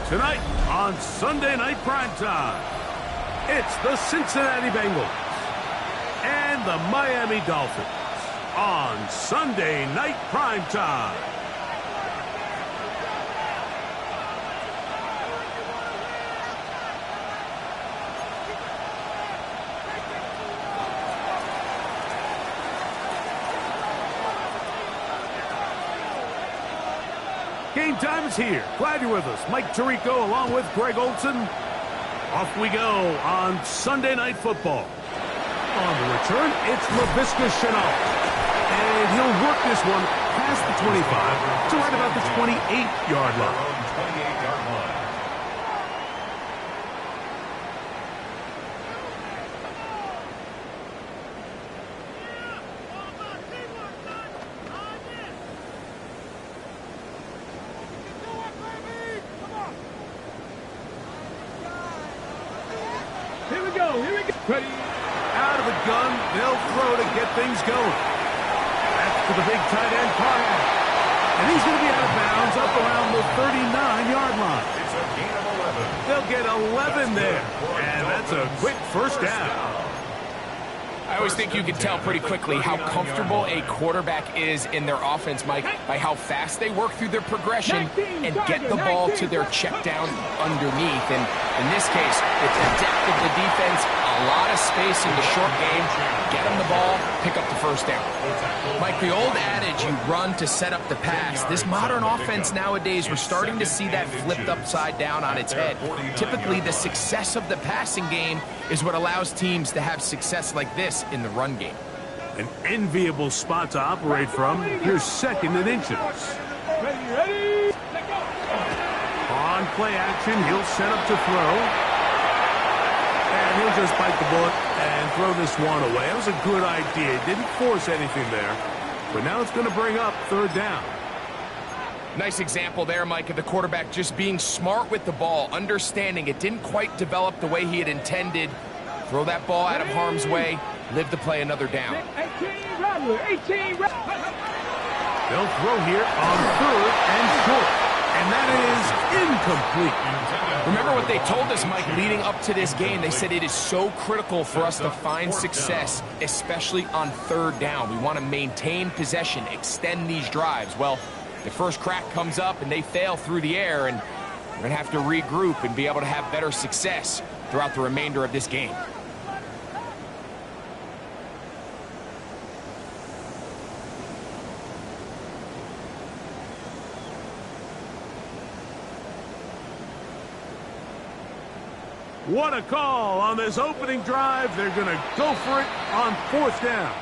Tonight on Sunday Night Primetime, it's the Cincinnati Bengals and the Miami Dolphins on Sunday Night Primetime. Game time is here. Glad you're with us. Mike Tirico along with Greg Olson. Off we go on Sunday Night Football. On the return, it's Laviska Shenault. And he'll work this one past the 25 to right about the 28-yard line. Here we go. Ready. Out of the gun. They'll throw to get things going. That's to the big tight end, Parham. And he's going to be out of bounds up around the 39-yard line. It's a gain of 11. They'll get 11 there. And that's a quick first down. I always think you can tell pretty quickly how comfortable a quarterback is in their offense, Mike, by how fast they work through their progression and get the ball to their check down underneath. And in this case, it's the depth of the defense, a lot of space in the short game, get them the ball, pick up the first down. Mike, the old adage, you run to set up the pass. This modern offense nowadays, we're starting to see that flipped upside down on its head. Typically, the success of the passing game is what allows teams to have success like this in the run game. An enviable spot to operate from. Here's second and inches. Ready. On play action, he'll set up to throw. And he'll just bite the bullet and throw this one away. That was a good idea. Didn't force anything there. But now it's going to bring up third down. Nice example there, Mike, of the quarterback just being smart with the ball, understanding it didn't quite develop the way he had intended. Throw that ball out of harm's way, live to play another down. 18 Rattler. They'll throw here on third and short. And that is incomplete. Remember what they told us, Mike, leading up to this game. They said it is so critical for us to find success, especially on third down. We want to maintain possession, extend these drives. Well, the first crack comes up and they fail through the air, and we're going to have to regroup and be able to have better success throughout the remainder of this game. What a call on this opening drive. They're going to go for it on fourth down.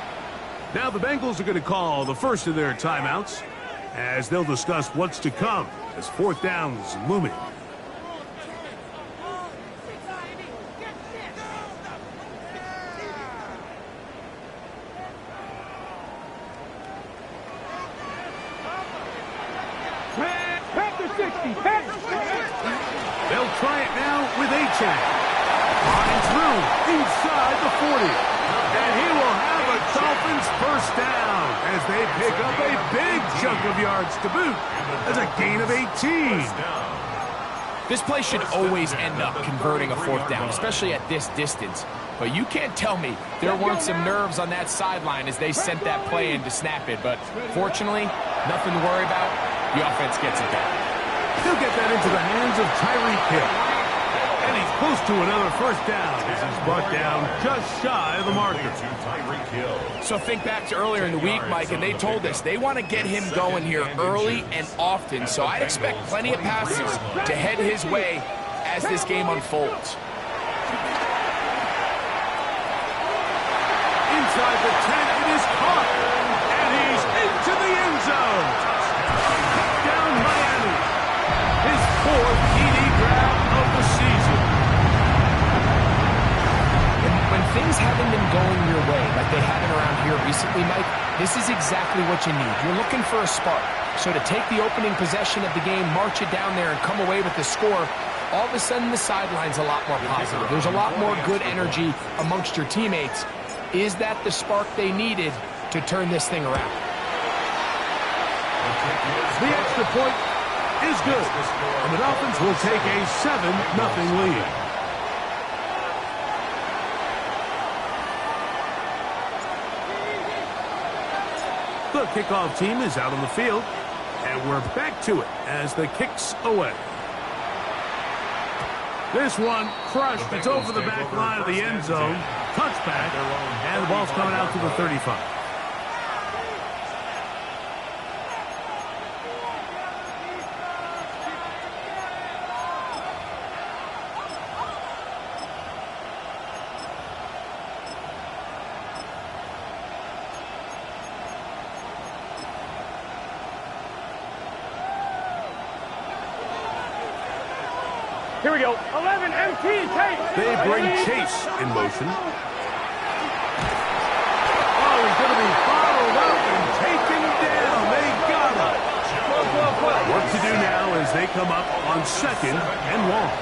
Now the Bengals are going to call the first of their timeouts as they'll discuss what's to come as fourth down's looming. Panther 60. They'll try it now with Achane. On through inside the 40. And he will have a Dolphins first down as they pick up a big chunk of yards to boot. That's a gain of 18. This play should always end up converting a fourth down, especially at this distance. But you can't tell me there weren't some nerves on that sideline as they sent that play in to snap it. But fortunately, nothing to worry about. The offense gets it done. He'll get that into the hands of Tyreek Hill. And he's close to another first down as he's brought down just shy of the marker. So think back to earlier in the week, Mike, and they told us they want to get him going here early and often. So I'd expect plenty of passes to head his way as this game unfolds. Inside the 10, it is caught. And he's into the end zone. Down Miami. His fourth TD grab of the season. When things haven't been going your way like they haven't around here recently, Mike, this is exactly what you need. You're looking for a spark. So to take the opening possession of the game, march it down there, and come away with the score, all of a sudden the sideline's a lot more positive. There's a lot more good energy amongst your teammates. Is that the spark they needed to turn this thing around? The extra point is good. And the Dolphins Phins will take a 7-0 lead. The kickoff team is out on the field, and we're back to it as the kick's away. This one crushed. It's over the back line of the end zone. Touchback, and the ball's coming out to the 35. Here we go. 11 MT, Chase. They bring Chase in motion. Oh, he's going to be followed up and taken down. They got him. Work to do now as they come up on 2nd and long.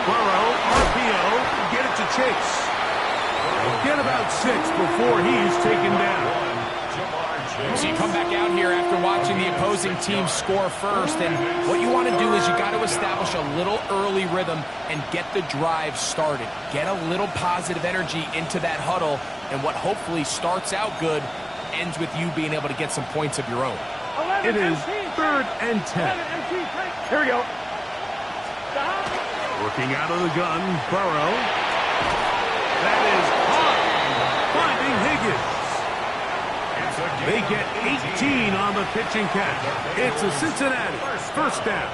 Burrow, RPO, get it to Chase. He'll get about 6 before he's taken down. So you come back out here after watching the opposing team score first, and what you want to do is you got to establish a little early rhythm and get the drive started. Get a little positive energy into that huddle, and what hopefully starts out good ends with you being able to get some points of your own. It is 3rd and 10. Here we go. Working out of the gun, Burrow. That is caught. Finding Higgins. They get 18 on the pitching catch. It's a Cincinnati 1st down.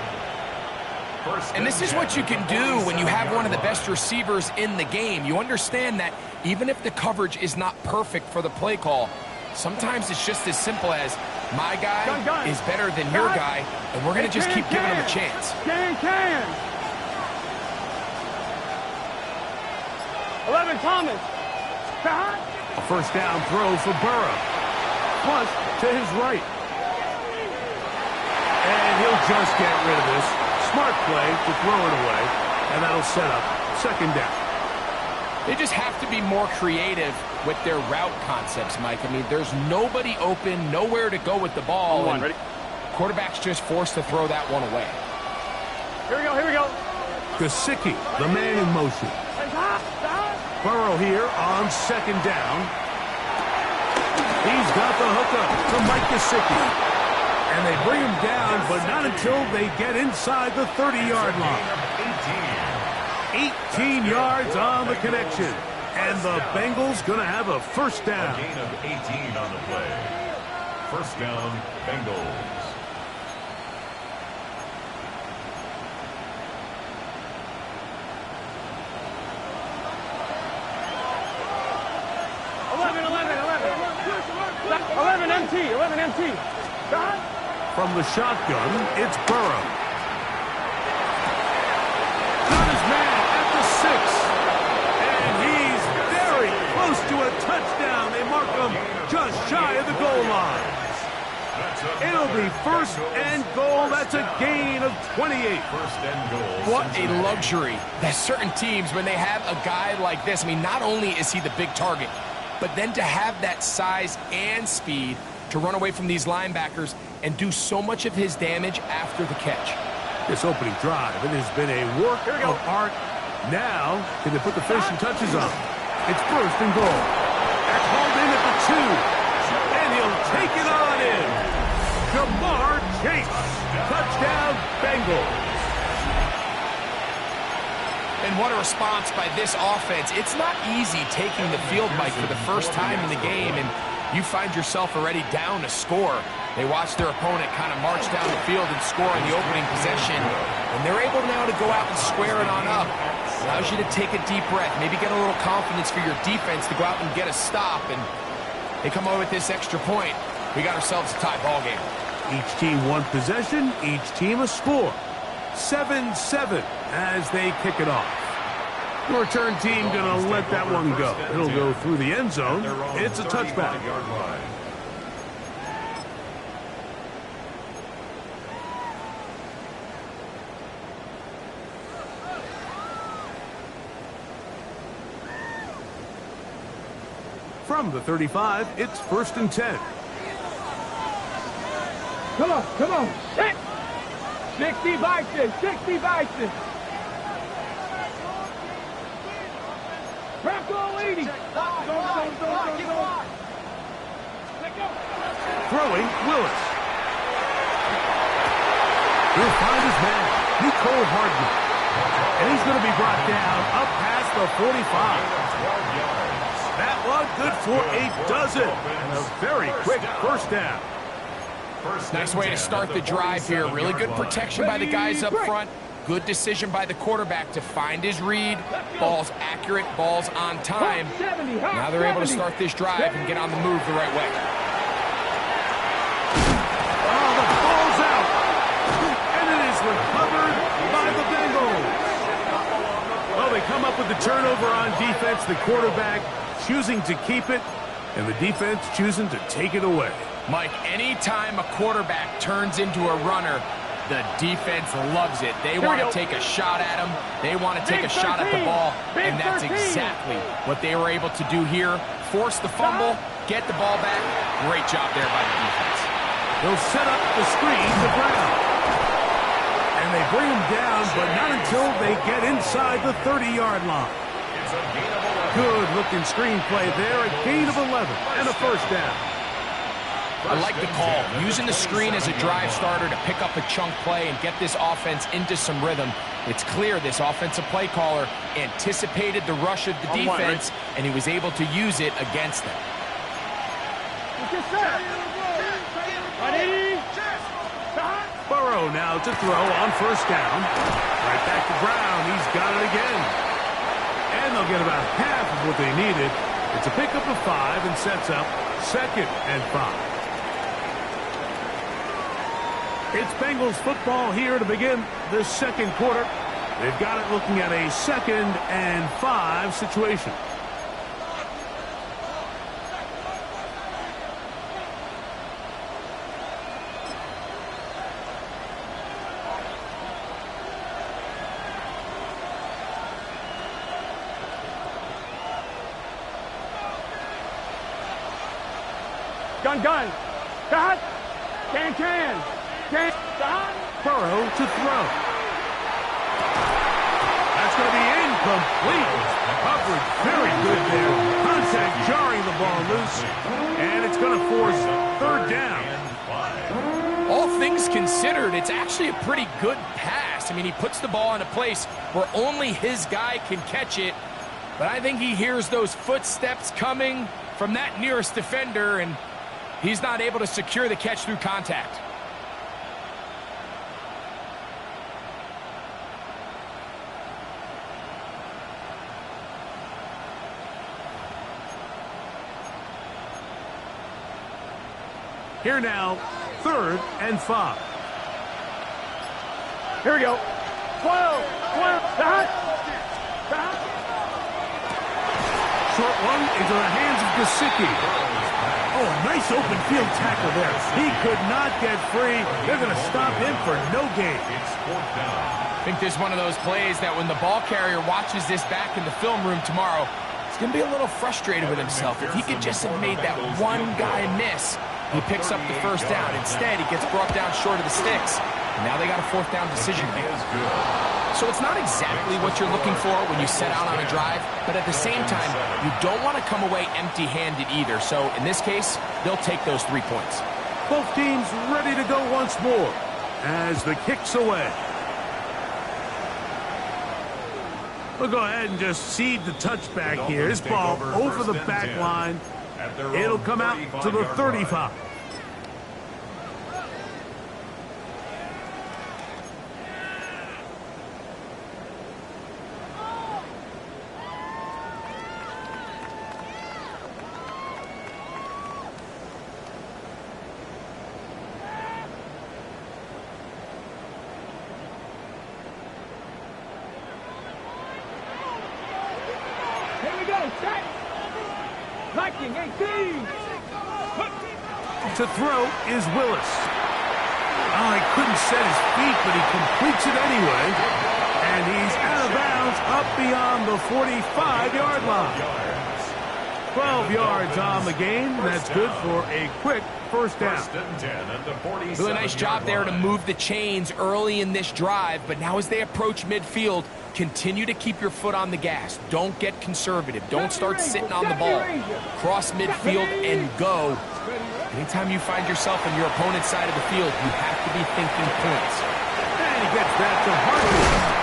And this is what you can do when you have one of the best receivers in the game. You understand that even if the coverage is not perfect for the play call, sometimes it's just as simple as my guy is better than your guy, and we're going to just keep giving him a chance. 11 Thomas. A 1st down throw for Burrow. Plus to his right. And he'll just get rid of this. Smart play to throw it away. And that'll set up 2nd down. They just have to be more creative with their route concepts, Mike. I mean, there's nobody open, nowhere to go with the ball. And ready? Quarterback's just forced to throw that one away. Here we go, here we go. Gesicki, the man in motion. Burrow here on 2nd down. He's got the hookup to Mike Gesicki. And they bring him down, but not until they get inside the 30-yard line. 18 yards on the connection. And the Bengals going to have a 1st down. A gain of 18 on the play. 1st down, Bengals. MT. From the shotgun, it's Burrow. Got his man at the 6. And he's very close to a touchdown. They mark him just shy of the goal line. It'll be 1st and goal. That's a gain of 28. 1st and goal. What a luxury. There's certain teams, when they have a guy like this, I mean, not only is he the big target, but then to have that size and speed to run away from these linebackers and do so much of his damage after the catch. This opening drive, it has been a work of art. Now, can they put the finishing touches on? It's 1st and goal. That's hauled in at the 2. And he'll take it on in. Jamar Chase. Touchdown, Bengals. And what a response by this offense. It's not easy taking the field, Mike, for the first time in the game, and you find yourself already down a score. They watch their opponent kind of march down the field and score in the opening possession, and they're able now to go out and square it on up. Allows you to take a deep breath, maybe get a little confidence for your defense to go out and get a stop, and they come away with this extra point. We got ourselves a tie ball game. Each team one possession, each team a score. 7-7 as they kick it off. The return team going to let that one go. It'll go through the end zone. It's a touchback. From the 35, it's 1st and 10. Come on, come on. 60 Bison, 60 Bison. Crack all 80. Go. Throwing, Willis. He'll find his man, Nicole Hardman. And he's going to be brought down up past the 45. That one good for a dozen. And a very quick first down. Nice way to start the drive here. Really good protection by the guys up front. Good decision by the quarterback to find his read. Ball's accurate, ball's on time. Now they're able to start this drive and get on the move the right way. Oh, the ball's out. And it is recovered by the Bengals. Well, they come up with the turnover on defense. The quarterback choosing to keep it, and the defense choosing to take it away. Mike, anytime a quarterback turns into a runner, the defense loves it. They want to take a shot at him. They want to take a shot at the ball, and that's exactly what they were able to do here. Force the fumble, get the ball back. Great job there by the defense. They'll set up the screen to Brown. And they bring him down, but not until they get inside the 30-yard line. Good-looking screenplay there, a gain of 11 and a first down. I like the call, using the screen as a drive starter to pick up a chunk play and get this offense into some rhythm. It's clear this offensive play caller anticipated the rush of the defense, and he was able to use it against them. Burrow now to throw on first down. Right back to Brown. He's got it again. And they'll get about half of what they needed. It's a pickup of 5 and sets up 2nd and 5. It's Bengals football here to begin the second quarter. They've got it looking at a 2nd and 5 situation. Gun. Cut. Can. Burrow to throw. That's going to be incomplete. Coverage very good there. Contact jarring the ball loose. And it's going to force 3rd down. All things considered, it's actually a pretty good pass. I mean, he puts the ball in a place where only his guy can catch it. But I think he hears those footsteps coming from that nearest defender, and he's not able to secure the catch through contact. Here now, 3rd and 5. Here we go. 12. Short one into the hands of Gesicki. Oh, a nice open field tackle there. He could not get free. They're going to stop him for no gain. I think this is one of those plays that when the ball carrier watches this back in the film room tomorrow, he's going to be a little frustrated with himself. If he could just have made that one guy miss, he picks up the first down. Instead, he gets brought down short of the sticks. And now they got a 4th down decision to make. So it's not exactly what you're looking for when you set out on a drive, but at the same time, you don't want to come away empty-handed either. So in this case, they'll take those 3 points. Both teams ready to go once more as the kick's away. We'll go ahead and just cede the touchback here. This ball over the back line. It'll come out to the 35. Here we go. Set. Viking 18. To throw is Willis. Oh, he couldn't set his feet, but he completes it anyway. And he's out of bounds up beyond the 45-yard line. 12 yards on the game. That's good for a quick first down. First and 10 at the 47-yard Really nice job there to move the chains early in this drive, but now as they approach midfield, continue to keep your foot on the gas. Don't get conservative. Don't start sitting on the ball. Cross midfield and go. Anytime you find yourself on your opponent's side of the field, you have to be thinking points. And he gets that to Hartman.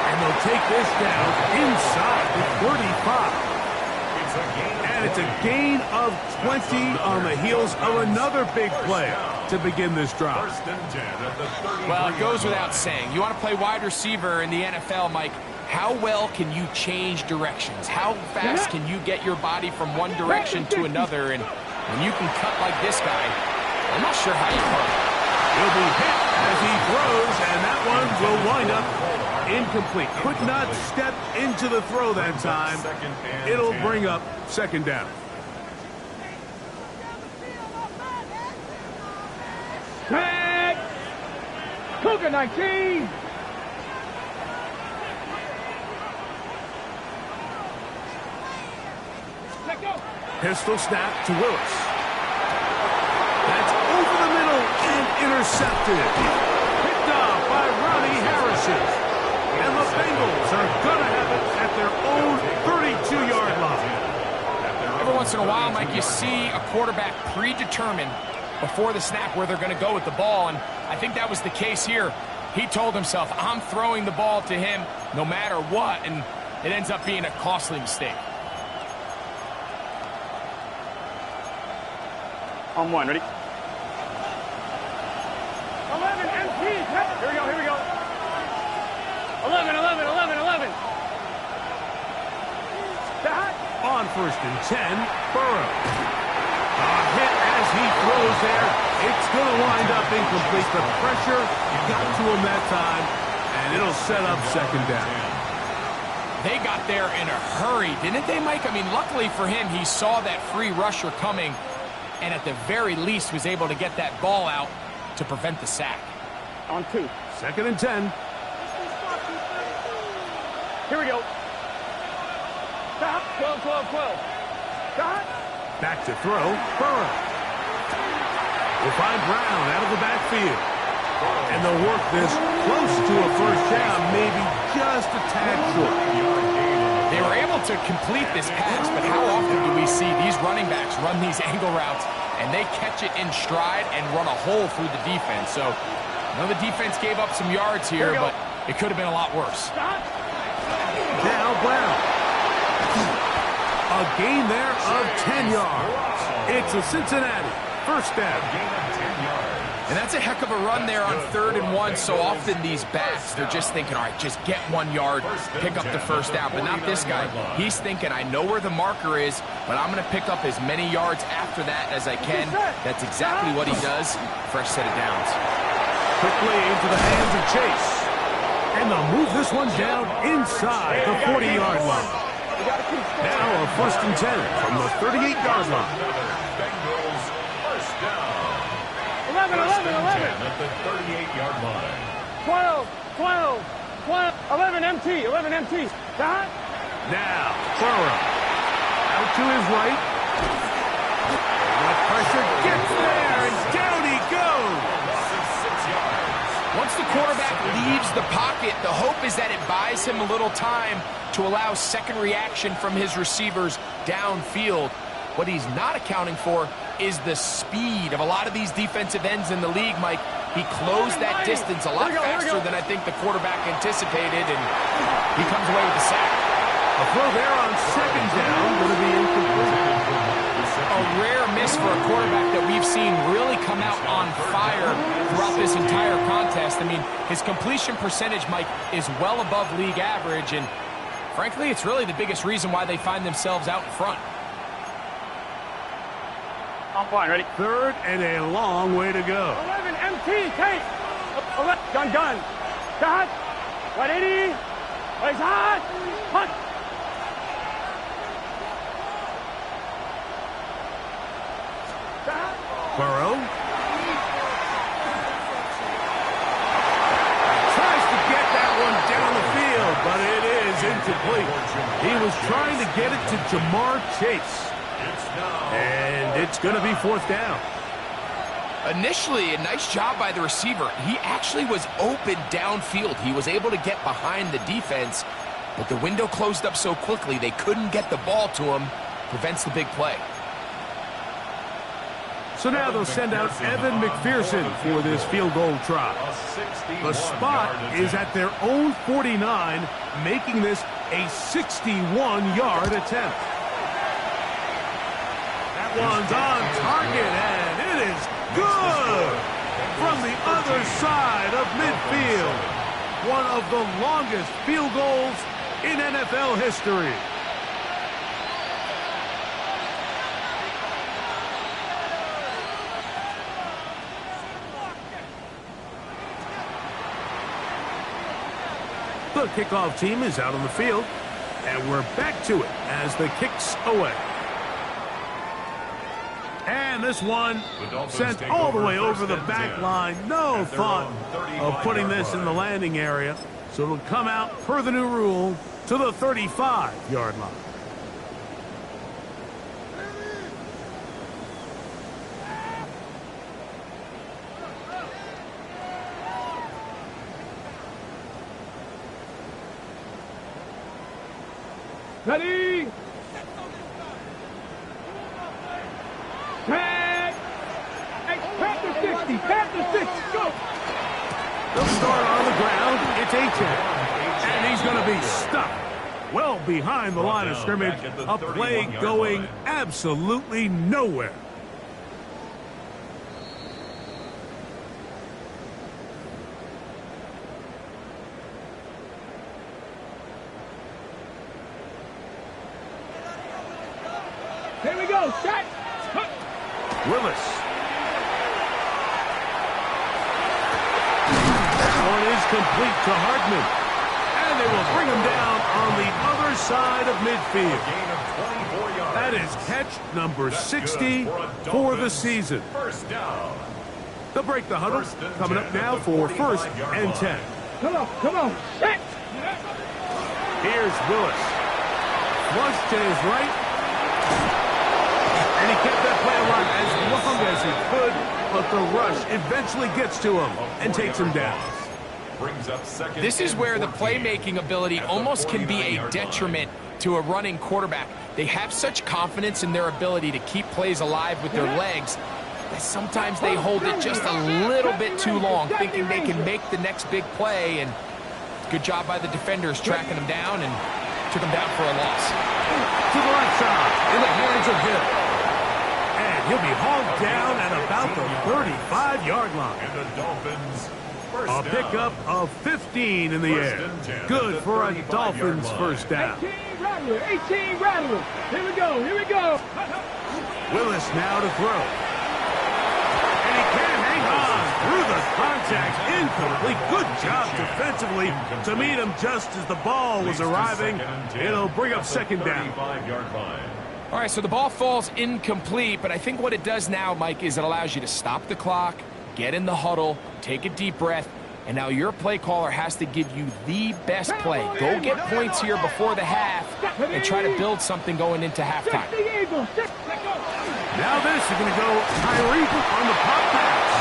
And they'll take this down inside the 35. And it's a gain of 20 on the heels of another big play to begin this drive. First and 10 at the 30. Well, it goes without saying. You want to play wide receiver in the NFL, Mike. How well can you change directions? How fast can you get your body from one direction to another? And when you can cut like this guy, I'm not sure how you cut. He'll be hit as he throws, and that one will wind up incomplete. Could not step into the throw that time. It'll bring up second down. Tag! Cougar 19! Let go! Pistol snap to Willis. That's over the middle and intercepted. Picked off by Ronnie Harrison. And the Bengals are going to have it at their own 32-yard line. Every once in a while, Mike, you see a quarterback predetermined before the snap where they're going to go with the ball, and I think that was the case here. He told himself, I'm throwing the ball to him no matter what, and it ends up being a costly mistake. On one, ready? 11 MP. Here we go. 11. On first and 10, Burrow. A hit as he throws there. It's going to wind up incomplete. The pressure got to him that time, and it'll set up second down. They got there in a hurry, didn't they, Mike? I mean, luckily for him, he saw that free rusher coming, and at the very least was able to get that ball out to prevent the sack. On 2. Second and 10. Here we go. Stop. 12. Stop. Back to throw, Burrow. Will find Brown out of the backfield. And they'll work this close to a first down, maybe just a tad short. They were able to complete this pass, but how often do we see these running backs run these angle routes and they catch it in stride and run a hole through the defense? So, I know the defense gave up some yards here, but it could have been a lot worse. Now Brown. A gain there of 10 yards. It's a Cincinnati first down. And that's a heck of a run there on 3rd and 1. So often these backs, they're just thinking, all right, just get 1 yard, pick up the first down. But not this guy. He's thinking, I know where the marker is, but I'm going to pick up as many yards after that as I can. That's exactly what he does. Fresh set of downs. Quickly into the hands of Chase. And they'll move this one down inside the 40-yard line. Now a first and 10 from the 38-yard line. Bengals first down. 11. At the 38-yard line. 12. 11 MT. Stop. Now Burrow out to his right. The pressure gets there, and down he goes. 6 yards. Once the quarterback leaves the pocket, the hope is that it buys him a little time to allow second reaction from his receivers downfield. What he's not accounting for is the speed of a lot of these defensive ends in the league, Mike. He closed that distance a lot faster than I think the quarterback anticipated, and he comes away with the sack. A throw there on second down, going to be incomplete. A rare miss for a quarterback that we've seen really come out on fire throughout this entire contest. I mean, his completion percentage, Mike, is well above league average, and frankly, it's really the biggest reason why they find themselves out in front. On point, ready? Third and a long way to go. 11 MT, take. Gun. Start. 180. Raise hard. Hunt. Burrow tries to get that one down the field, but it is is incomplete. He was trying to get it to Jamar Chase. And it's going to be fourth down. Initially, a nice job by the receiver. He actually was open downfield. He was able to get behind the defense, but the window closed up so quickly they couldn't get the ball to him. Prevents the big play. So now they'll send out Evan McPherson for this field goal try. The spot is at their own 49, making this a 61-yard attempt. That one's on target, and it is good from the other side of midfield. One of the longest field goals in NFL history. The kickoff team is out on the field, and we're back to it as the kick's away. And this one sent all the way over the back line. No thought of putting this in the landing area. So it'll come out, per the new rule, to the 35-yard line. Ready? Panther 60, Panther 60, go! They'll start on the ground. It's A-10. And he's going to be stuck well behind the line of scrimmage. A play going absolutely nowhere. Here we go, shot! Willis. That one is complete to Hartman. And they will bring him down on the other side of midfield. That is catch number 60 for the season. They'll break the huddle. Coming up now for 1st and 10. Come on, set! Here's Willis. Flush to his right. And he kept that play alive as long as he could, but the rush eventually gets to him and takes him down. This is where the playmaking ability almost can be a detriment to a running quarterback. They have such confidence in their ability to keep plays alive with their legs that sometimes they hold it just a little bit too long, thinking they can make the next big play. And good job by the defenders tracking him down and took him down for a loss. To the left side, in the hands of Hill. And he'll be hauled down at about the 35-yard line. And the Dolphins A pickup of 15 in the air. Good for a Dolphins first down. 18 Rattler. Here we go. Willis now to throw. And he can't hang on through the contact. Incomplete. Good job defensively to meet him just as the ball was arriving. It'll bring up second down. All right, so the ball falls incomplete, but I think what it does now, Mike, is it allows you to stop the clock, get in the huddle, take a deep breath, and now your play caller has to give you the best play. Go get points here before the half and try to build something going into halftime. Now this is going to go Tyreek on the pop pass.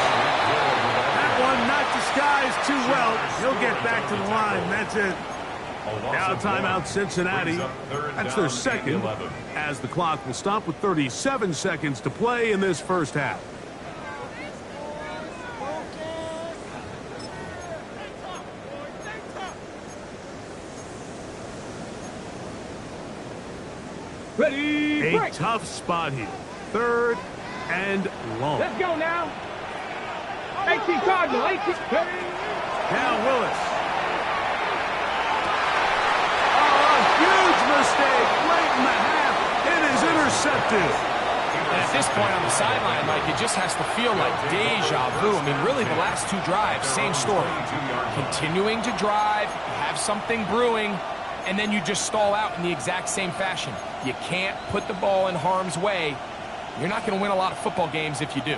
That one not disguised too well. He'll get back to the line. That's it. Now timeout Cincinnati. That's their second, as the clock will stop with 37 seconds to play in this first half. Ready, A tough spot here. 3rd and long. Let's go now. 18 Cardinal, 18. Now Willis. Huge mistake late in the half. It is intercepted. And at this point on the sideline, Mike, it just has to feel like deja vu. I mean, really, the last 2 drives, same story. Continuing to drive, have something brewing, and then you just stall out in the exact same fashion. You can't put the ball in harm's way. You're not going to win a lot of football games if you do.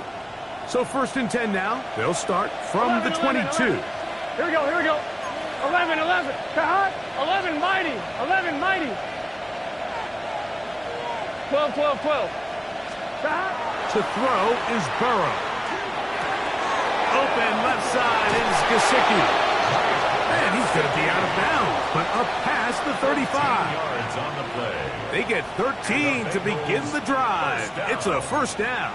So 1st and 10 now. They'll start from the 22. Here we go. 11, 11. Cut. 11, mighty. 11, mighty. 12, 12, 12. Cut. To throw is Burrow. Open left side is Gesicki. And he's going to be out of bounds, but up past the 35. Yards on the play. They get 13 to begin the drive. It's a first down.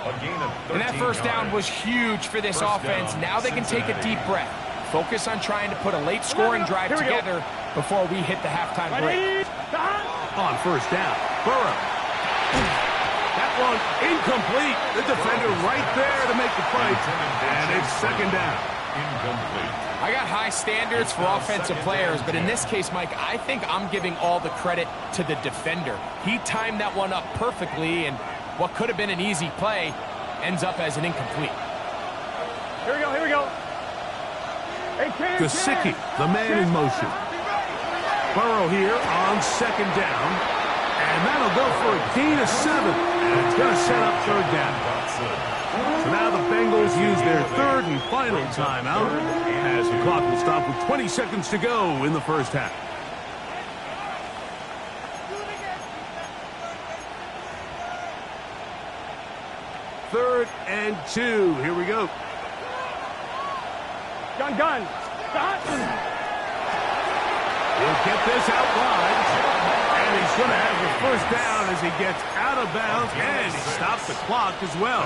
A gain of 13 And that first down was huge for this First offense. down, Now they can take a Cincinnati. deep breath. Focus on trying to put a late scoring drive Here we go. together before we hit the halftime break. Ready. Cut. On first down, Burrow. That one incomplete. The defender right there to make the play. And it's second down. Incomplete. I got high standards for offensive players, but in this case, Mike, I think I'm giving all the credit to the defender. He timed that one up perfectly, and what could have been an easy play ends up as an incomplete. Here we go, here we go. Hey, Gesicki, the man in motion. Burrow here on second down. And that'll go for a gain of 7. And it's going to set up third down. So now the Bengals use their third and final timeout as the clock will stop with 20 seconds to go in the first half. Third and 2. Here we go. Gun, gun. Cut. He'll get this out wide. And he's going to have the first down as he gets out of bounds. And he stops the clock as well.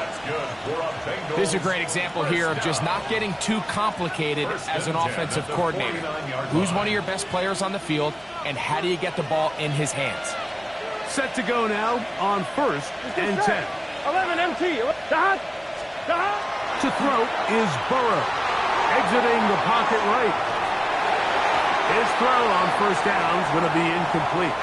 This is a great example here of just not getting too complicated as an offensive coordinator. Who's one of your best players on the field, and how do you get the ball in his hands? Set to go now on first and 10. 11, MT. Cut. Cut. To throw is Burrow. Exiting the pocket right. His throw on first down is going to be incomplete.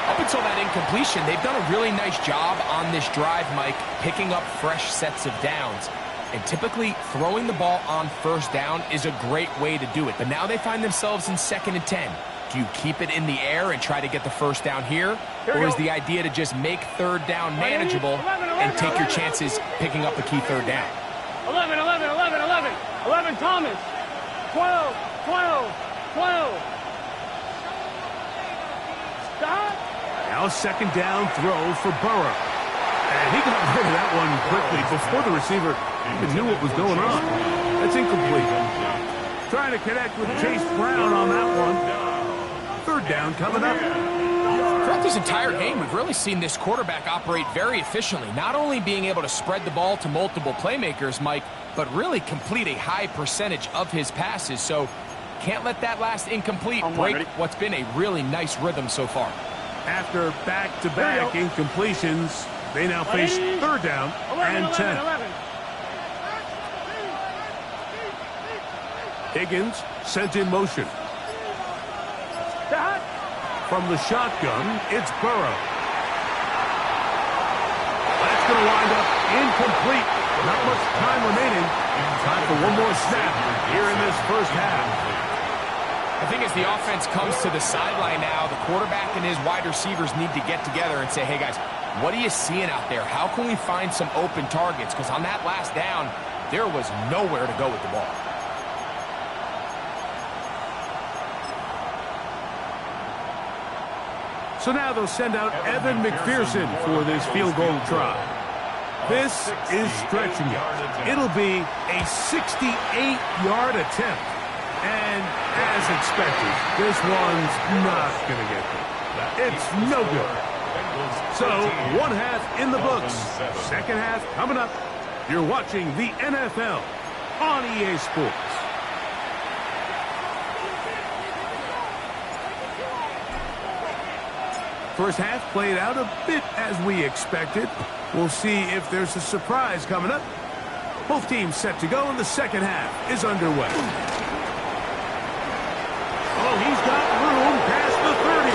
Up until that incompletion, they've done a really nice job on this drive, Mike, picking up fresh sets of downs. And typically, throwing the ball on first down is a great way to do it. But now they find themselves in second and 10. Do you keep it in the air and try to get the first down here? Or is the idea to just make third down manageable and take your chances picking up a key third down? 11, 11, 11, 11. 11, Thomas. 12, 12, 12. Stop. Now second down throw for Burrow. And he got rid of that one quickly before the receiver even knew what was going on. That's incomplete. Trying to connect with Chase Brown on that one. Third down coming up. Throughout this entire game, we've really seen this quarterback operate very efficiently, not only being able to spread the ball to multiple playmakers, Mike, but really complete a high percentage of his passes. So can't let that last incomplete break what's been a really nice rhythm so far. After back-to-back incompletions, they now face third down 11, and 10. 11. Higgins sent in motion. Stop. From the shotgun, it's Burrow. That's going to wind up incomplete. Not much time remaining. Time for one more snap here in this first half. I think as the offense comes to the sideline now, the quarterback and his wide receivers need to get together and say, hey, guys, what are you seeing out there? How can we find some open targets? Because on that last down, there was nowhere to go with the ball. So now they'll send out Evan McPherson for this field goal try. This is stretching it. It'll be a 68-yard attempt. And as expected, this one's not going to get there. It's no good. So, one half in the books. Second half coming up. You're watching the NFL on EA Sports. First half played out a bit as we expected. We'll see if there's a surprise coming up. Both teams set to go, and the second half is underway. Oh, he's got room past the 30.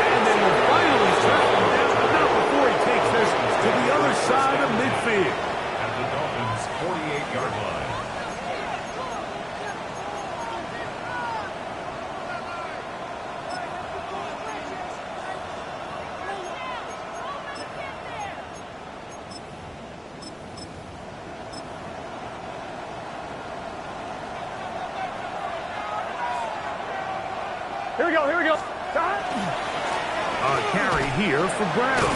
And then will finally track him down, but not before he takes this to the other side of midfield. At the Dolphins' 48-yard line. Here we go, here we go. A carry here for Brown.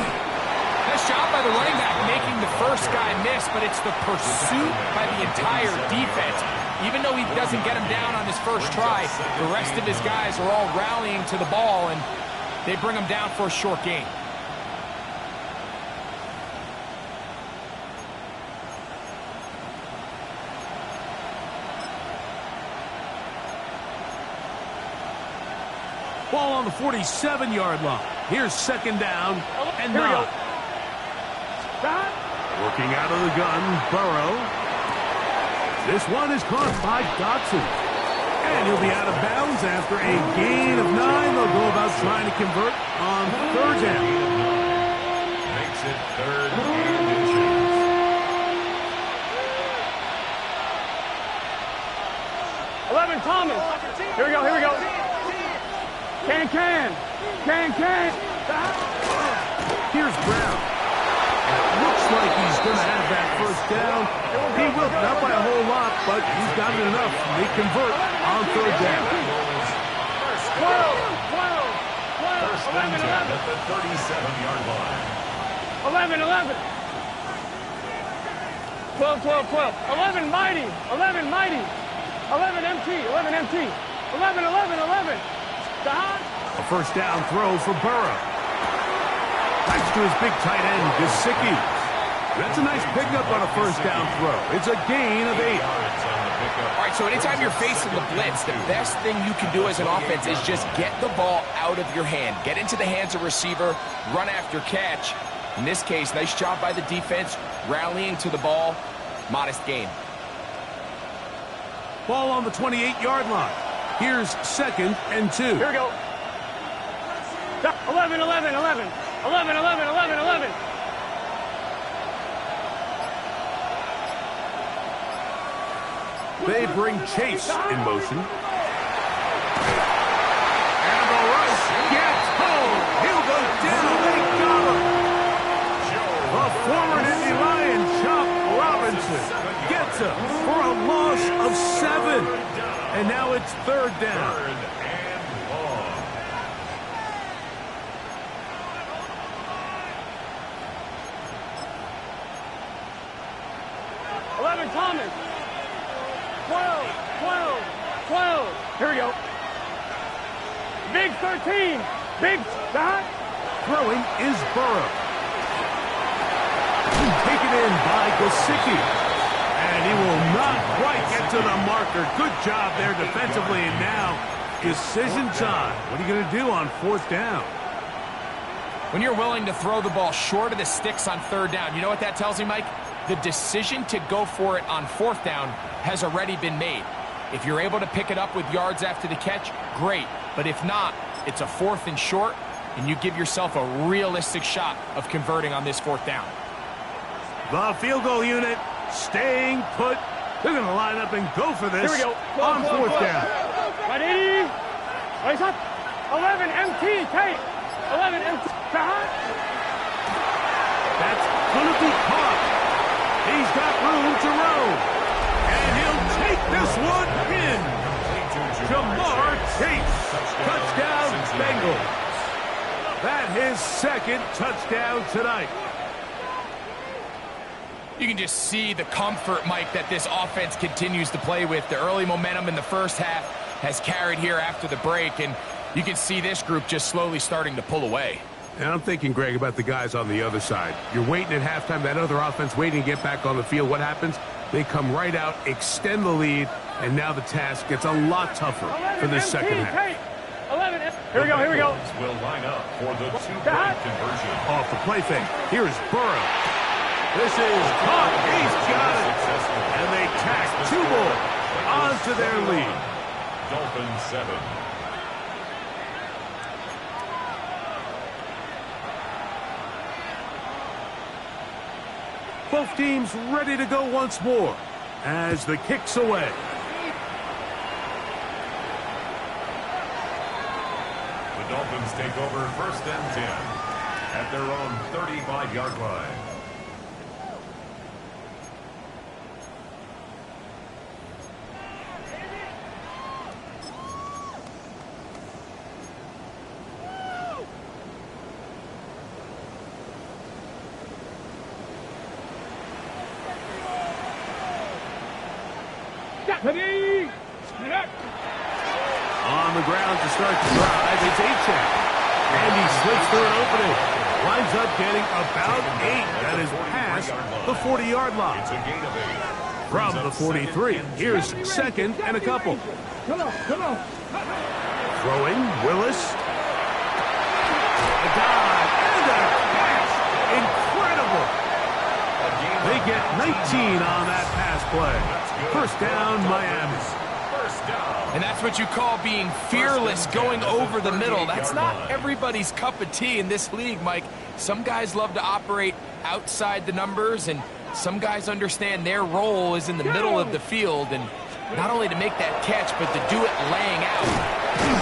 Nice job by the running back making the first guy miss, but it's the pursuit by the entire defense. Even though he doesn't get him down on his first try, the rest of his guys are all rallying to the ball, and they bring him down for a short gain. Ball on the 47-yard line. Here's second down and 9. Working out of the gun, Burrow. This one is caught by Dotson. And he'll be out of bounds after a gain of 9. They'll go about trying to convert on third down. Makes it third and inches. Thomas. Here we go, here we go. Can. Here's Brown. Looks like he's going to have that first down. He will, not by a whole lot, but he's got it enough. They convert on third down. 12. First and 10 at the 37-yard line. 11. 12. 11 mighty. 11 empty. 11. A first down throw for Burrow. Thanks to his big tight end, Gesicki. That's a nice pickup on a first down throw. It's a gain of 8. All right, so anytime you're facing the blitz, the best thing you can do as an offense is just get the ball out of your hand. Get into the hands of receiver, run after catch. In this case, nice job by the defense, rallying to the ball. Modest gain. Ball on the 28-yard line. Here's second and 2. Here we go. 11. They bring Chase in motion. And the rush gets home. He'll go down. They got him. The former Indy Lion, Chop Robinson, gets him for a loss of 7. And now it's third down. Third and long. 11 Thomas. 12. Here we go. Big 13. Big dot. Throwing is Burrow. Taken in by Gesicki. And he will not quite get to the marker. Good job there defensively. And now, decision time. What are you going to do on fourth down? When you're willing to throw the ball short of the sticks on third down, you know what that tells me, Mike? The decision to go for it on fourth down has already been made. If you're able to pick it up with yards after the catch, great. But if not, it's a 4th and short, and you give yourself a realistic shot of converting on this fourth down. The field goal unit staying put. They're going to line up and go for this. Here we go. On fourth down. Ready? Raise up. 11 MT. Take. 11 MT. That's going to be caught. He's got room to roam. And he'll take this one in. Jamar Chase. Touchdown, Bengals. That his second touchdown tonight. You can just see the comfort, Mike, that this offense continues to play with. The early momentum in the first half has carried here after the break, and you can see this group just slowly starting to pull away. And I'm thinking, Greg, about the guys on the other side. You're waiting at halftime, that other offense waiting to get back on the field. What happens? They come right out, extend the lead, and now the task gets a lot tougher for this second half. 11. Here we go. Will line up for the two-point conversion. Off the play fake. Here is Burrow. This is caught. He's got it. And they tack 2 more onto their lead. Dolphins 7. Both teams ready to go once more as the kick's away. The Dolphins take over first and 10 at their own 35-yard line. Ready? On the ground to start the drive, it's Achan. And he slips through an opening. Winds up getting about 8. That is past the 40-yard line. It's a gain of 8. From the 43, here's second and a couple. Come on, come on. Throwing, Willis. A dive and a pass. Incredible. They get 19 on that pass play. First down, Miami. First down. And that's what you call being fearless, going over the middle. That's not everybody's cup of tea in this league, Mike. Some guys love to operate outside the numbers, and some guys understand their role is in the middle of the field, and not only to make that catch, but to do it laying out.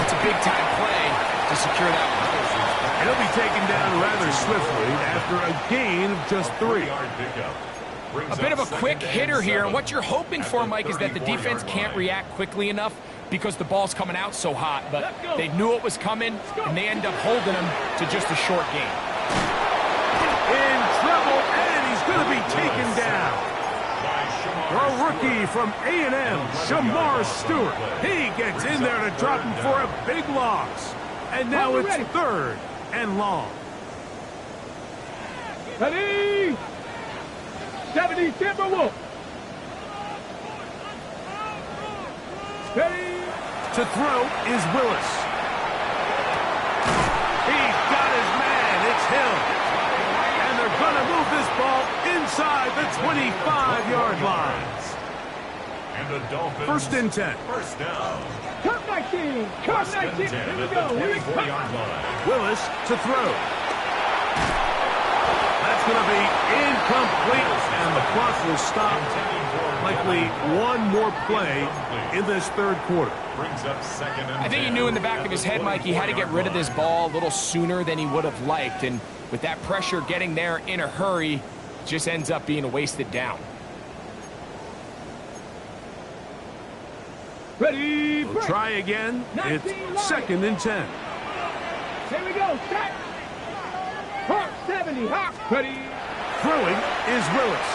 It's a big-time play to secure that one. And he'll be taken down rather swiftly after a gain of just 3. A bit of a quick hitter here, and what you're hoping for, Mike, is that the defense can't react quickly enough because the ball's coming out so hot, but they knew it was coming, and they end up holding them to just a short gain. In trouble, and he's going to be taken down. A rookie from A&M, Shamar Stewart. He gets in there to drop him for a big loss. And now it's third and long. Ready? 70 Timberwolf. Ready? To throw is Willis. He's got his man. It's Hill. And they're going to move this ball inside the 25-yard lines. And the Dolphins. First and 10. First down. Cut 19. Cut 19. Here we go. Here we go. 24-yard line. Willis to throw. That's going to be incomplete, and the clock will stop. Likely one more play in this third quarter. Brings up second and I think he 10. knew in the back of his head, Mike, he had to get rid of this ball a little sooner than he would have liked, and with that pressure getting there in a hurry, just ends up being a wasted down. Ready? We'll try again. It's second and 10. Here we go. Set. Hawk 70. Hawk. Ready? Throwing is Willis.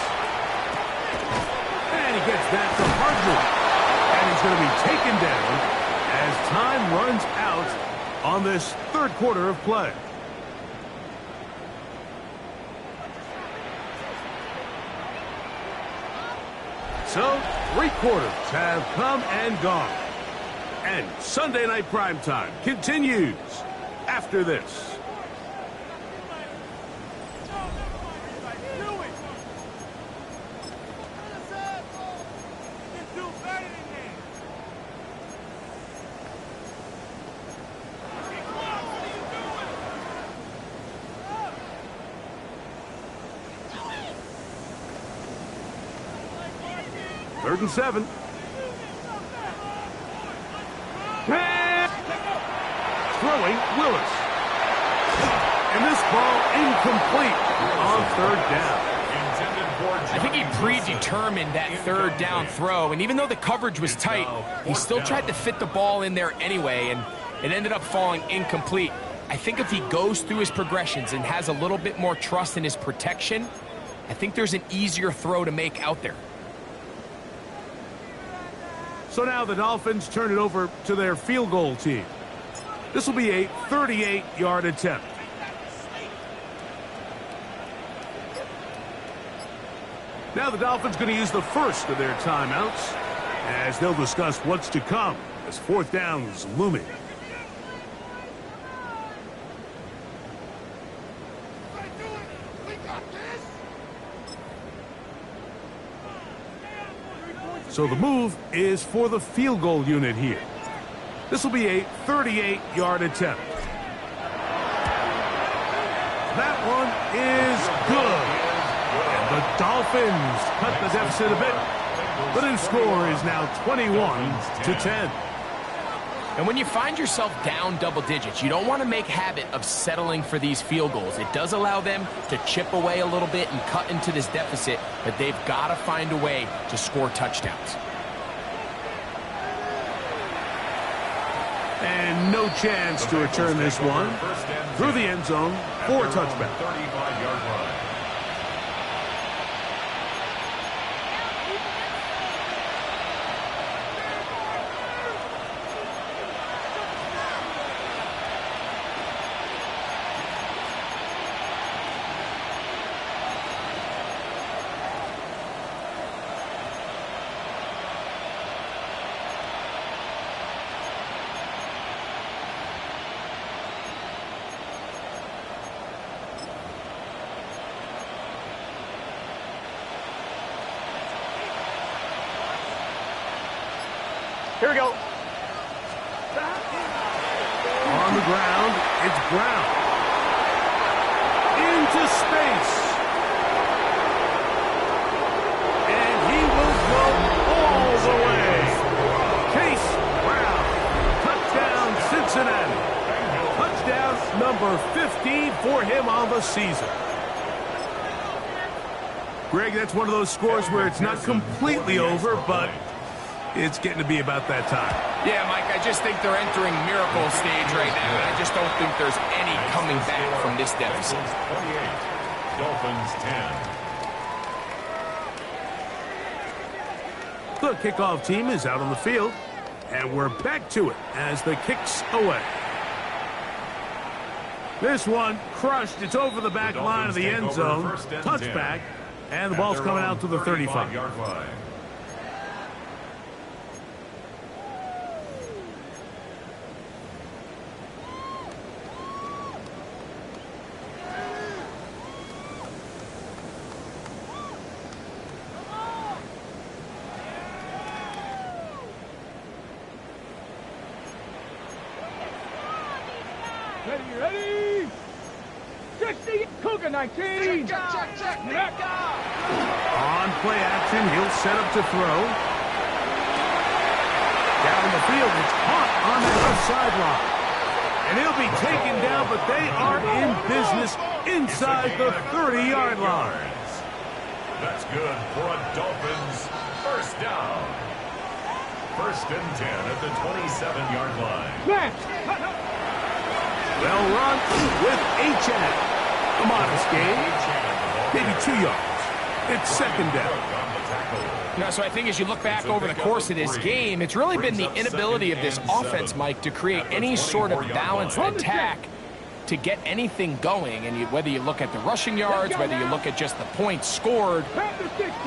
And he gets that to Hardman. And he's going to be taken down as time runs out on this third quarter of play. So, 3 quarters have come and gone. And Sunday Night Primetime continues after this. Third and 7. Throwing, Willis. And this ball incomplete on third down. I think he predetermined that third down throw, and even though the coverage was tight, he still tried to fit the ball in there anyway, and it ended up falling incomplete. I think if he goes through his progressions and has a little bit more trust in his protection, I think there's an easier throw to make out there. So now the Dolphins turn it over to their field goal team. This will be a 38-yard attempt. Now the Dolphins going to use the first of their timeouts as they'll discuss what's to come as fourth down is looming. So the move is for the field goal unit here. This will be a 38-yard attempt. That one is good. And the Dolphins cut the deficit a bit. The new score is now 21-10. And when you find yourself down double digits, you don't want to make habit of settling for these field goals. It does allow them to chip away a little bit and cut into this deficit, but they've got to find a way to score touchdowns. And no chance to return this one through the end zone for a touchback. 35-yard line. Here we go. On the ground, it's Brown. Into space. And he will go all the way. Case Brown. Touchdown, Cincinnati. Touchdown number 15 for him on the season. Greg, that's one of those scores where it's not completely over, but it's getting to be about that time. Yeah, Mike, I just think they're entering miracle stage right now, and I just don't think there's any coming back from this deficit. 28, Dolphins 10. The kickoff team is out on the field, and we're back to it as the kick's away. This one crushed. It's over the back line of the end zone. Touchback, and the ball's coming out to the 35-yard line. Ready? 60, Cougar 19. Check. On play action, he'll set up to throw. Down the field, it's caught on the left sideline. And he'll be taken down, but they are in business inside the 30-yard line. That's good for a Dolphins first down. First and 10 at the 27-yard line. They'll run with H.N. A modest gain, maybe 2 yards. It's second down. So I think as you look back over the course of this game, it's really been the inability of this offense, Mike, to create any sort of balanced attack to get anything going. And whether you look at the rushing yards, whether you look at just the points scored,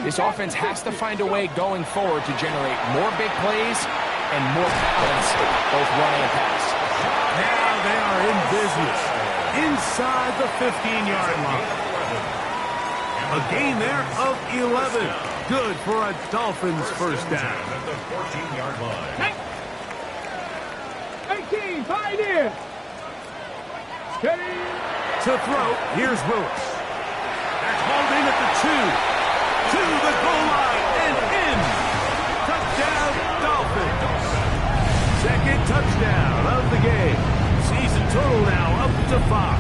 this offense has to find a way going forward to generate more big plays and more balance, both running and pass. Now they are in business inside the 15-yard line. A gain there of 11. Good for a Dolphins first down. At the 14-yard line. 18, Pioneer. Steady. To throw, here's Willis. That's hauled in at the 2. To the goal line and in. Touchdown, Dolphins. Second touchdown of the game. Season total now up to 5.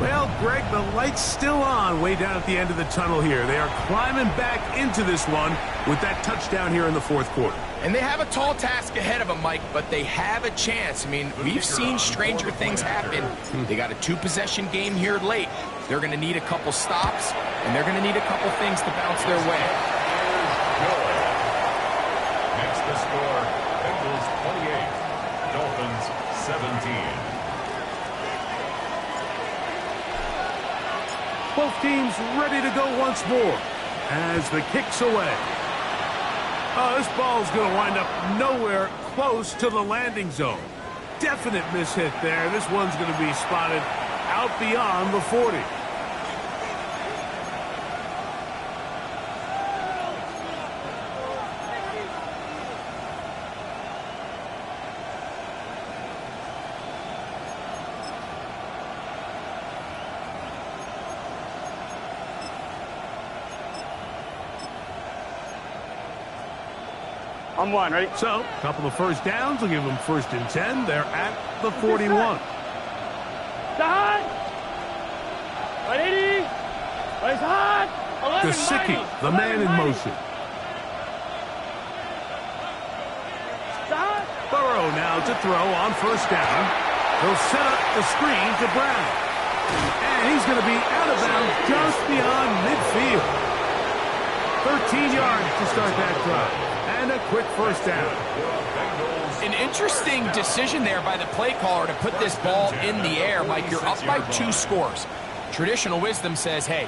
Well, Greg, the light's still on way down at the end of the tunnel here. They are climbing back into this one with that touchdown here in the fourth quarter. And they have a tall task ahead of them, Mike, but they have a chance. I mean, we've seen stranger things happen. They got a 2-possession game here late. They're going to need a couple stops, and they're going to need a couple things to bounce their way. Next the score, Bengals 28, Dolphins 17. Both teams ready to go once more as the kick's away. Oh, this ball's going to wind up nowhere close to the landing zone. Definite mishit there. This one's going to be spotted out beyond the 40. I'm one, ready? So, a couple of first downs will give them first and 10. They're at the 41. Side. 180. Raise hard. 11, Gesicki, the man in motion. Side. Burrow now to throw on first down. He'll set up the screen to Brown. And he's going to be out of bounds just beyond midfield. 13 yards to start that drive. And a quick first down. An interesting decision there by the play caller to put this ball in the air. Mike, you're up by 2 scores. Traditional wisdom says, hey,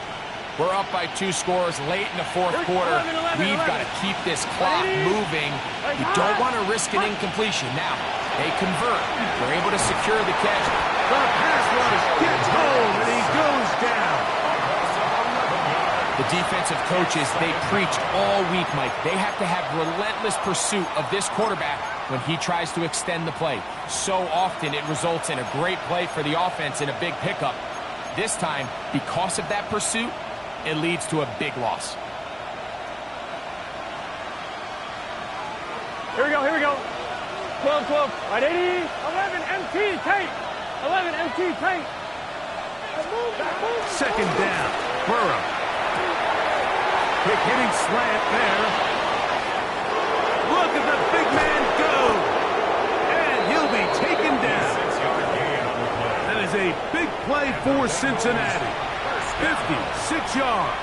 we're up by 2 scores late in the fourth quarter. We've got to keep this clock moving. You don't want to risk an incompletion. Now, they convert. They're able to secure the catch. The pass rush gets home, and he goes down. The defensive coaches, they preached all week, Mike. They have to have relentless pursuit of this quarterback when he tries to extend the play. So often it results in a great play for the offense and a big pickup. This time, because of that pursuit, it leads to a big loss. Here we go, here we go. 12, right 80, 11, MT, tape. 11, MT, tape. Second down, Burrow. Quick hitting slant there. Look at the big man go. And he'll be taken down. 6-yard gain on the play. That is a big play for Cincinnati. 56 yards.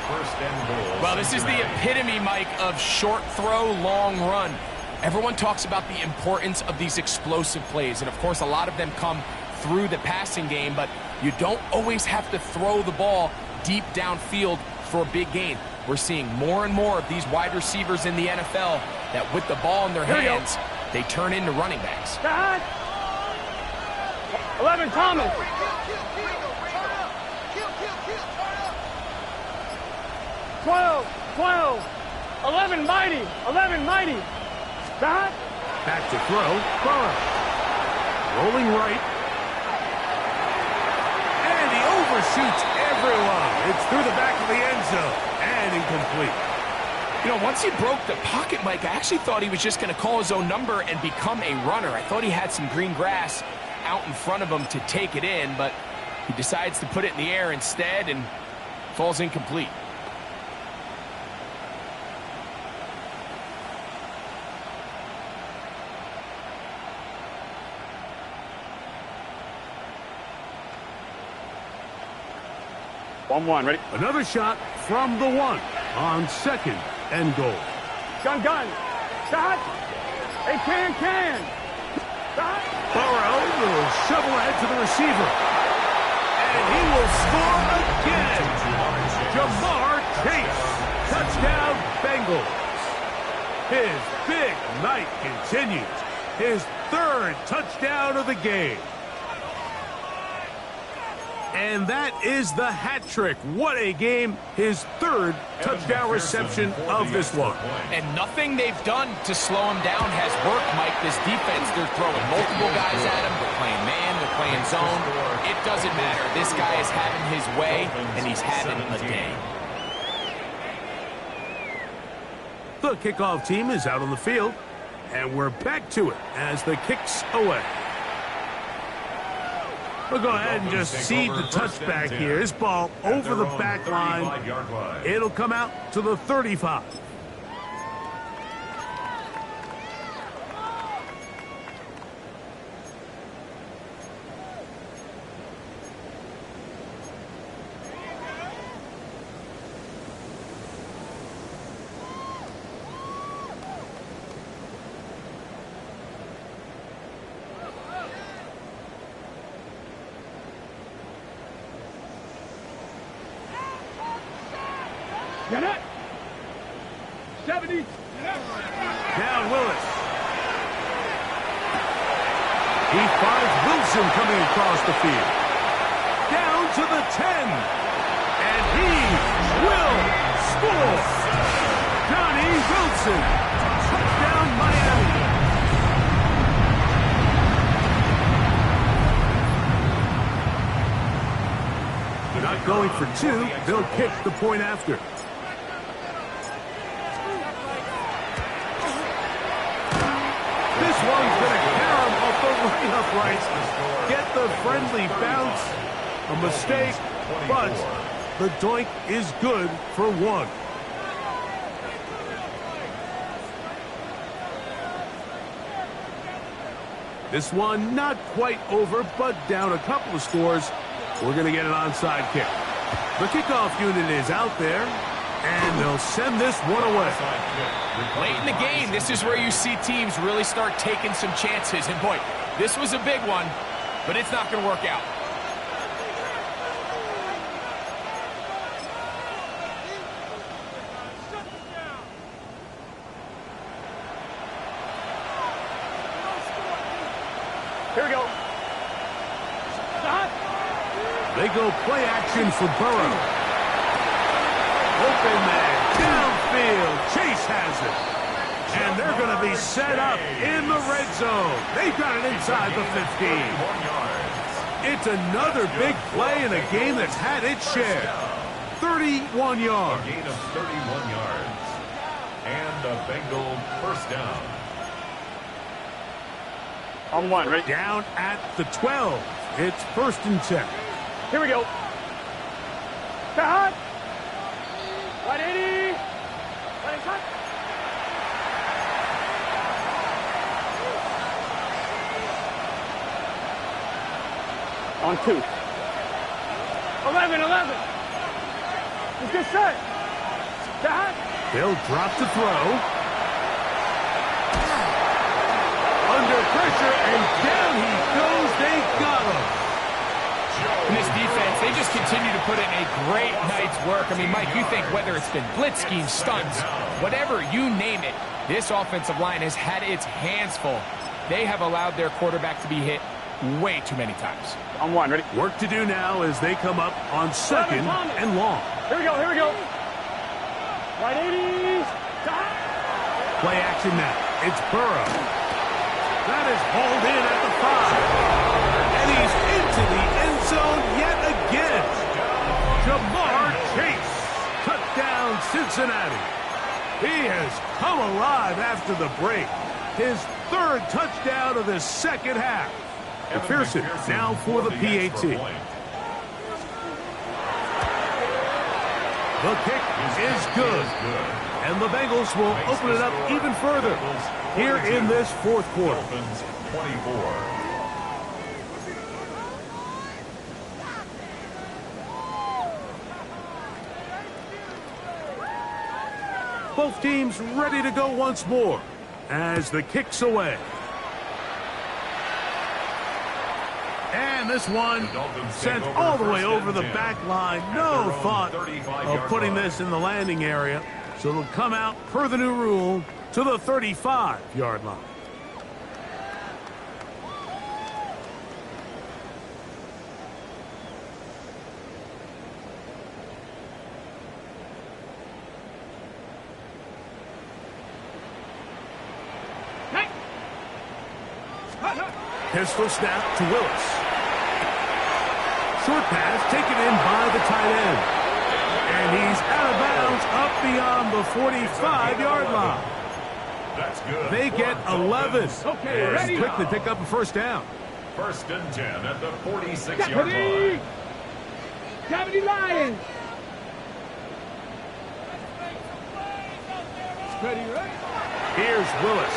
First and goal. Well, this is the epitome, Mike, of short throw, long run. Everyone talks about the importance of these explosive plays, and of course a lot of them come through the passing game, but you don't always have to throw the ball deep downfield for a big gain. We're seeing more and more of these wide receivers in the NFL that with the ball in their hands, they turn into running backs. 11, Thomas. 12, 11, Mighty. Back to throw. Burrow. Rolling right. And he overshoots everyone. It's through the back of the end zone. And incomplete. You know, once he broke the pocket, Mike, I actually thought he was just going to call his own number and become a runner. I thought he had some green grass out in front of him to take it in, but he decides to put it in the air instead and falls incomplete. One, ready? Another shot from the one on second and goal. Gun. Shot. They can. Shot. Burrow will shovel ahead to the receiver. And he will score again. Jamar Chase. Touchdown, Bengals. His big night continues. His third touchdown of the game. And that is the hat trick. What a game. His third touchdown reception of this one. And nothing they've done to slow him down has worked, Mike. This defense, they're throwing multiple guys at him. They're playing man, they're playing zone. It doesn't matter. This guy is having his way, and he's having a day. The kickoff team is out on the field, and we're back to it as the kick's away. We'll go ahead and just seed the touchback here. This ball over the back line. It'll come out to the 35. Get it. 70. Down Willis. He finds Wilson coming across the field. Down to the 10. And he will score. Johnny Wilson. Touchdown, Miami. Not going for two. They'll kick the point after. This one's going to carry him off the right uprights. Get the friendly bounce. A mistake, but the doink is good for one. This one not quite over, but down a couple of scores. We're going to get an onside kick. The kickoff unit is out there, and they'll send this one away. Late in the game, this is where you see teams really start taking some chances. And boy, this was a big one, but it's not going to work out. Here we go. Stop. They go play action for Burrow. in there. Downfield. Chase has it. And they're going to be set up in the red zone. They've got it inside the 15. It's another big play in a game that's had its share. 31 yards. A gain of 31 yards. And a Bengal first down. On one, ready? Down at the 12. It's 1st and 10. Here we go. Hot. 180. 180. On 2. 11. It's good set. Hot. They'll drop to throw. Under pressure, and down he goes. They got him. In this defense, they just continue to put in a great night's work. I mean, Mike, you think whether it's been blitz schemes, stunts, whatever you name it, this offensive line has had its hands full. They have allowed their quarterback to be hit way too many times. On 1, ready? Work to do now as they come up on 2nd and long. Here we go. 180. Play action now. It's Burrow. That is hauled in at the 5. And he's into the end zone yet again. Jamar Chase. Touchdown, Cincinnati. He has come alive after the break. His 3rd touchdown of the 2nd half. McPherson now for the PAT. The kick is good. And the Bengals will open it up even further here in this 4th quarter. 24. Both teams ready to go once more as the kick's away. And this one sent all the way over the back line. No thought of putting this in the landing area. So it'll come out per the new rule to the 35-yard line. Pistol snap to Willis. Short pass taken in by the tight end. And he's out of bounds up beyond the 45-yard line. That's good. They get 11. Okay, and ready. quickly pick up a 1st down. 1st and 10 at the 46-yard line. Cavity Lions. Ready, right? Here's Willis.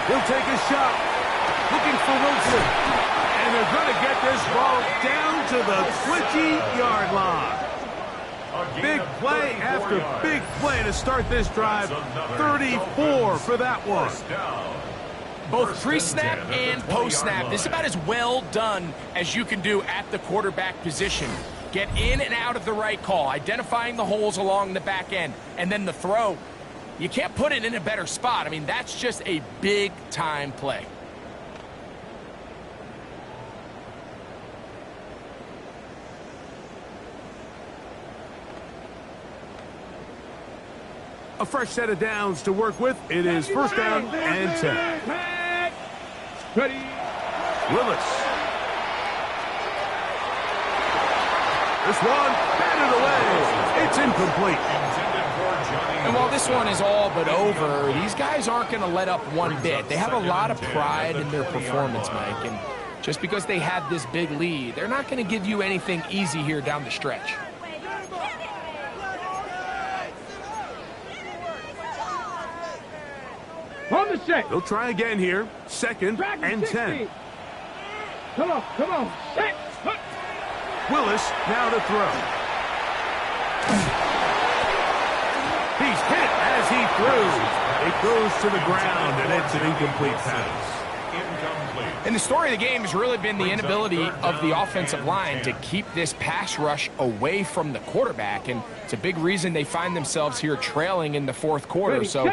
He'll take a shot. Looking for Wilson. And they're going to get this ball down to the 20-yard line. Big play after big play to start this drive. 34 for that one. Both pre-snap and post-snap. This is about as well done as you can do at the quarterback position. Get in and out of the right call, identifying the holes along the back end, and then the throw. You can't put it in a better spot. I mean, that's just a big-time play. A fresh set of downs to work with. It is 1st down and 10. Ready. Willis. This one batted away. It's incomplete. And while this one is all but over, these guys aren't going to let up one bit. They have a lot of pride in their performance, Mike. And just because they have this big lead, they're not going to give you anything easy here down the stretch. On the set. They'll try again here. 2nd and 10. Come on. Set. Willis now to throw. He's hit as he threw. It goes to the ground, and it's an incomplete pass. And the story of the game has really been the inability of the offensive line to keep this pass rush away from the quarterback. And it's a big reason they find themselves here trailing in the 4th quarter. So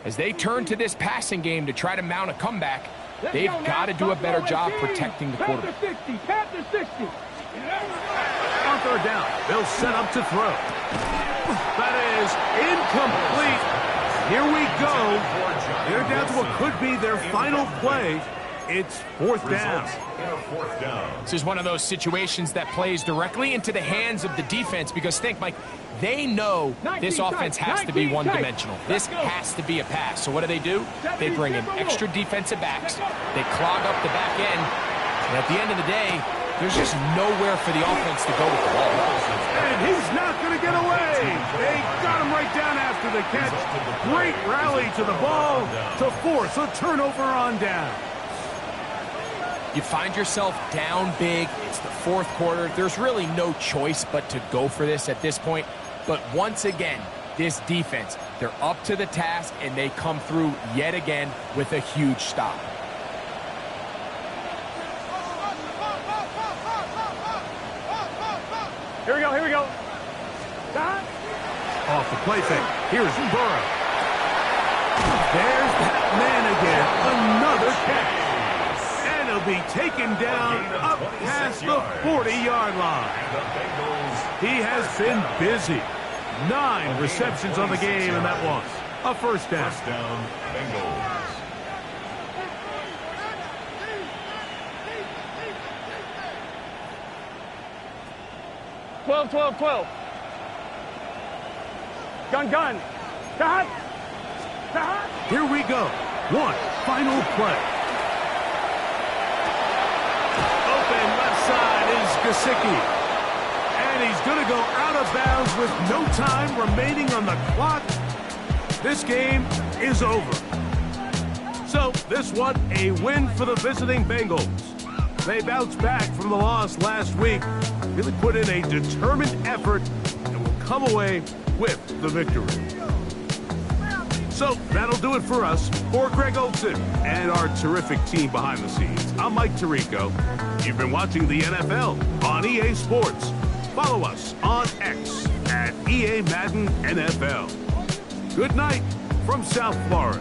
as they turn to this passing game to try to mount a comeback, they've got to do a better job protecting the quarterback. Panther 60. On 3rd down, they'll set up to throw. That is incomplete. Here we go. They're down to what could be their final play. It's fourth down. This is one of those situations that plays directly into the hands of the defense because think, Mike, they know this offense has to be one-dimensional. This has to be a pass. So what do? They bring in extra defensive backs. They clog up the back end. And at the end of the day, there's just nowhere for the offense to go with the ball. And he's not going to get away. They got him right down after the catch. Great rally to the ball to force a turnover on down. You find yourself down big. It's the fourth quarter. There's really no choice but to go for this at this point. But once again, this defense, they're up to the task, and they come through yet again with a huge stop. Here we go, here we go. Off the play fake. Here's Burrow. There's that man again. Another catch. And he'll be taken down up past the 40-yard line. He has been busy. 9 receptions on the game, and that was a first down. First down, Bengals. Twelve. Gun. Cut. Here we go. One final play. Open left side is Gesicki. And he's going to go out of bounds with no time remaining on the clock. This game is over. So this one, a win for the visiting Bengals. They bounced back from the loss last week, really put in a determined effort, and will come away with the victory. So that'll do it for us. For Greg Olson and our terrific team behind the scenes, I'm Mike Tirico. You've been watching the NFL on EA Sports. Follow us on X at EA Madden NFL. Good night from South Florida.